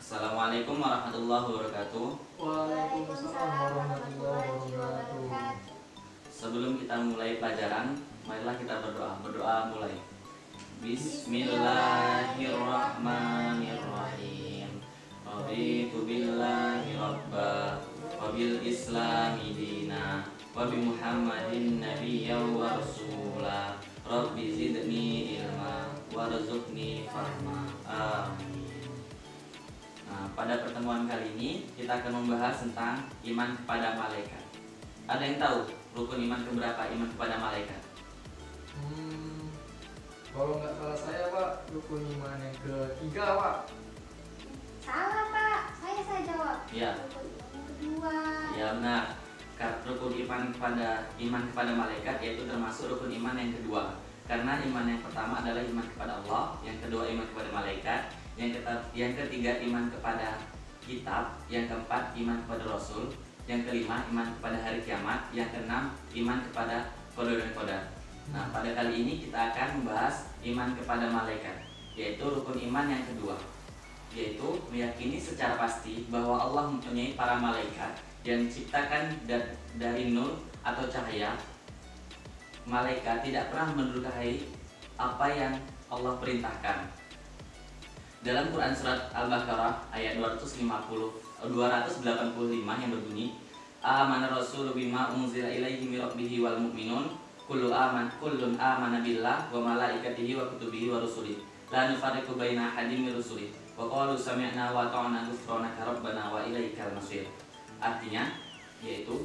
Assalamualaikum warahmatullahi wabarakatuh. Waalaikumsalam warahmatullahi wabarakatuh. Sebelum kita mulai pelajaran, marilah kita berdoa. Berdoa mulai. Bismillahirrahmanirrahim. Raditu billahi rabba wa bil islami dina wa bi Muhammadin nabiyyan wa rasula. Rabbi zidni ilma warzuqni fahma. Amin. Nah, pada pertemuan kali ini kita akan membahas tentang iman kepada malaikat. Ada yang tahu rukun iman keberapa iman kepada malaikat? Kalau nggak salah saya Pak, rukun iman yang ketiga Pak. Salah Pak, saya jawab. Ya. Rukun iman yang kedua. Ya benar. Rukun iman kepada malaikat yaitu termasuk rukun iman yang kedua. Karena iman yang pertama adalah iman kepada Allah, yang kedua iman kepada malaikat, yang ketiga iman kepada kitab, yang keempat iman kepada Rasul, yang kelima iman kepada hari kiamat, yang keenam iman kepada qada dan qadar. Nah, pada kali ini kita akan membahas iman kepada malaikat, yaitu rukun iman yang kedua, yaitu meyakini secara pasti bahwa Allah mempunyai para malaikat yang diciptakan dari nur atau cahaya. Malaikat tidak pernah mendurhakai apa yang Allah perintahkan. Dalam Quran surat Al-Baqarah ayat 285 yang berbunyi, Amana Rasulu bima unzila ilaihi min rabbih wal mu'minun kullun amana billah wa malaikatihi wa kutubihi wa rusulihi la nufarriqu baina ahadin min rusulihi wa qalu sami'na wa ata'na ghufranaka rabbana wa ilaikal masir. Artinya yaitu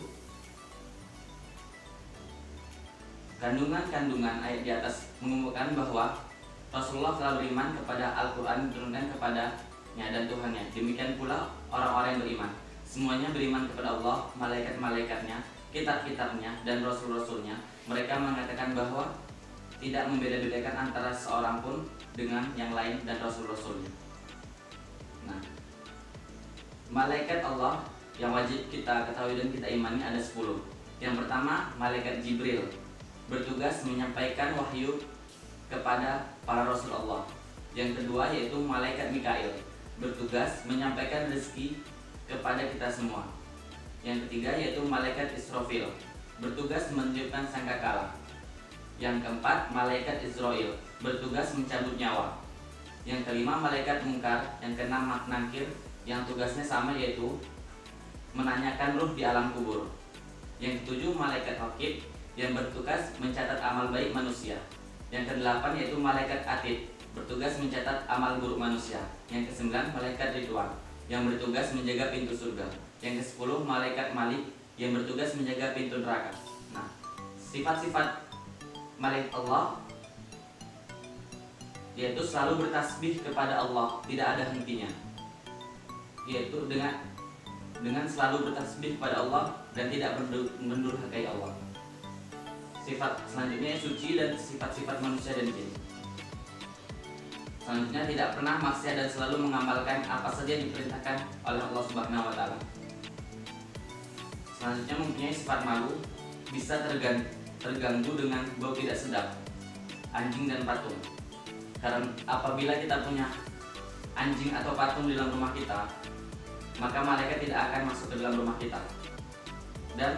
kandungan ayat di atas mengumumkan bahwa Rasulullah telah beriman kepada Al-Quran diturunkan kepadanya dan Tuhannya. Demikian pula orang-orang yang beriman. Semuanya beriman kepada Allah, malaikat-malaikatnya, kitab-kitabnya, dan rasul-rasulnya. Mereka mengatakan bahwa tidak membeda-bedakan antara seorang pun dengan yang lain dan rasul-rasulnya. Nah, malaikat Allah yang wajib kita ketahui dan kita imani ada 10. Yang pertama, malaikat Jibril, bertugas menyampaikan wahyu kepada para rasul Allah. Yang kedua yaitu malaikat Mikail, bertugas menyampaikan rezeki kepada kita semua. Yang ketiga yaitu malaikat Israfil, bertugas meniupkan sangkakala. Yang keempat malaikat Israel, bertugas mencabut nyawa. Yang kelima malaikat Munkar, yang keenam Nakir, yang tugasnya sama yaitu menanyakan ruh di alam kubur. Yang ketujuh malaikat Raqib, yang bertugas mencatat amal baik manusia. Yang kedelapan yaitu malaikat Atid, bertugas mencatat amal buruk manusia. Yang kesembilan malaikat Ridwan, yang bertugas menjaga pintu surga. Yang kesepuluh malaikat Malik, yang bertugas menjaga pintu neraka. Nah, sifat-sifat malaikat Allah yaitu selalu bertasbih kepada Allah, tidak ada hentinya. Yaitu dengan selalu bertasbih kepada Allah dan tidak mendurhakai Allah. Sifat selanjutnya suci dan sifat-sifat manusia dan jin. Selanjutnya tidak pernah maksiat dan selalu mengamalkan apa saja yang diperintahkan oleh Allah Subhanahu wa taala. Selanjutnya mempunyai sifat malu, bisa terganggu dengan bau tidak sedap, anjing dan patung. Karena apabila kita punya anjing atau patung di dalam rumah kita, maka malaikat tidak akan masuk ke dalam rumah kita. Dan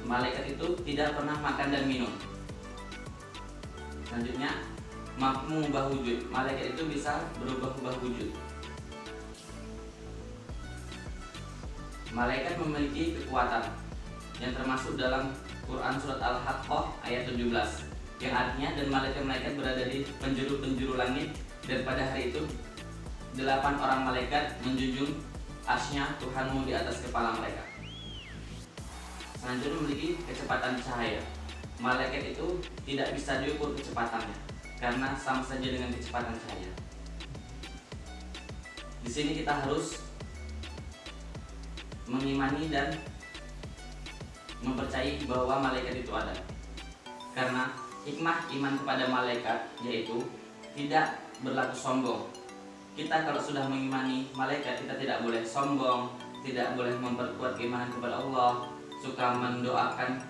malaikat itu tidak pernah makan dan minum. Selanjutnya, mampu mengubah wujud. Malaikat itu bisa berubah-ubah wujud. Malaikat memiliki kekuatan yang termasuk dalam Quran surat Al-Haqqah ayat 17, yang artinya dan malaikat-malaikat berada di penjuru-penjuru langit, dan pada hari itu 8 orang malaikat menjunjung arsy-Nya Tuhanmu di atas kepala mereka. Selanjutnya memiliki kecepatan cahaya. Malaikat itu tidak bisa diukur kecepatannya karena sama saja dengan kecepatan cahaya. Di sini kita harus mengimani dan mempercayai bahwa malaikat itu ada. Karena hikmah iman kepada malaikat yaitu tidak berlaku sombong. Kita kalau sudah mengimani malaikat, kita tidak boleh sombong, tidak boleh memperkuat keimanan kepada Allah, suka mendoakan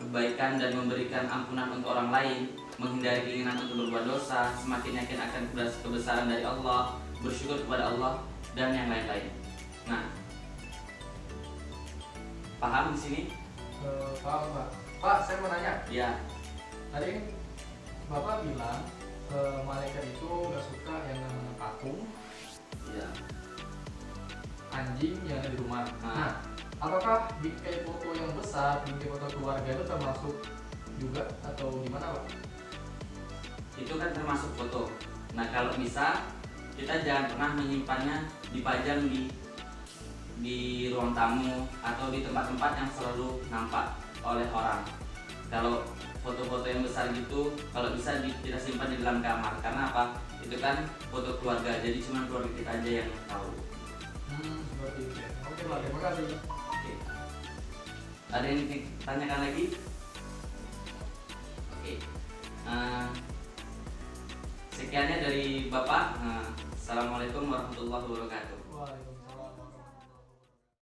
kebaikan dan memberikan ampunan untuk orang lain, menghindari keinginan untuk berbuat dosa, semakin yakin akan kebesaran dari Allah, bersyukur kepada Allah, dan yang lain-lain. Nah, paham di sini? Paham Pak. Pak, saya mau nanya. Ya, Tadi kan Bapak bilang malaikat itu nggak suka yang namanya patung, ya. anjing yang ada di rumah. Nah. Nah, apakah bingkai foto yang besar, bingkai foto keluarga itu termasuk juga atau gimana Pak? Itu kan termasuk foto. Nah, kalau bisa kita jangan pernah menyimpannya dipajang di ruang tamu atau di tempat-tempat yang selalu nampak oleh orang. Kalau foto-foto yang besar gitu, kalau bisa kita simpan di dalam kamar. Karena apa? Itu kan foto keluarga, jadi cuma keluarga kita aja yang tahu. Seperti itu. Oke Pak, terima kasih. Oke. Ada yang ditanyakan lagi? Oke. Sekiannya dari Bapak. Assalamualaikum warahmatullahi wabarakatuh. Waalaikumsalam.